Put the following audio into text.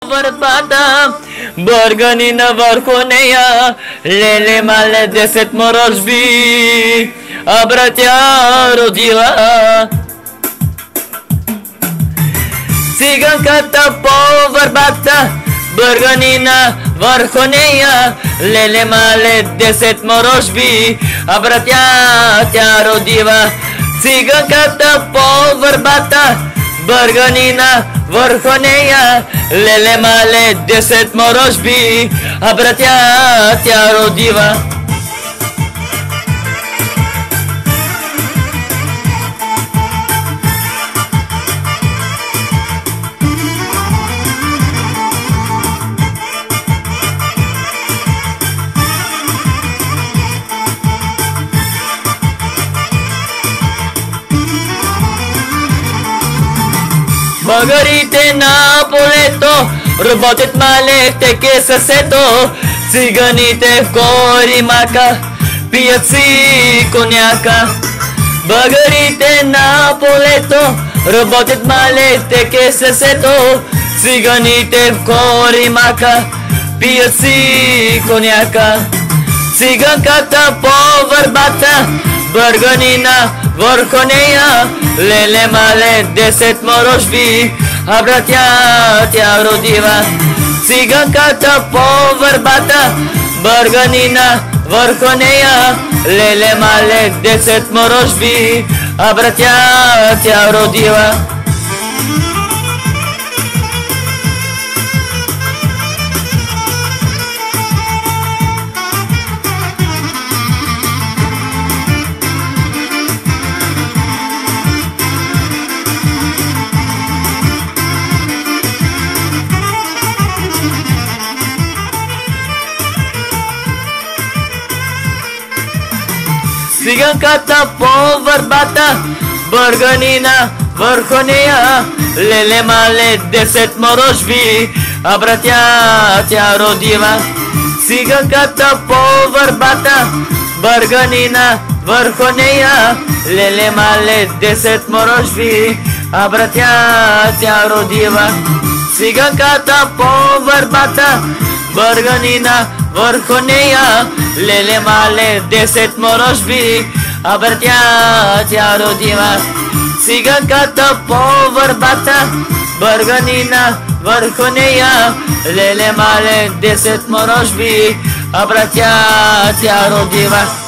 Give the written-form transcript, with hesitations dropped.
Върбата, бъргани на върху нея, леле мале 10 морожби, а братя родила. Циганката по върбата, бъргани на върху нея, леле мале 10 морожби, а братя тя родила. Циганката по върбата, бърганина върху нея, леле мале 10 морожби, а братя тя родила. Българите на полето работят малехте съсето, циганите в коримака пият си коняка. Българите на полето работят малехте съсето, циганите в коримака пият си коняка. Циганката по върбата, бърганина върху нея, леле мале 10 морожби, а братя тя родила. Циганката по върбата, бърганина върху нея, леле мале 10 морожби, а братя тя родила. Циганката по върбата, бърганина върху нея, леле мале 10 морожби, а братя тя родила. Циганката по върбата, бърганина върху нея, леле мале 10 морожби, а братя тя родила. Циганката по върбата, бърганина върху нея, леле мале 10 морожби, а братя тя родила. Циганката по върбата, бърганина върху нея, леле мале 10 морожби, а братя тя родила.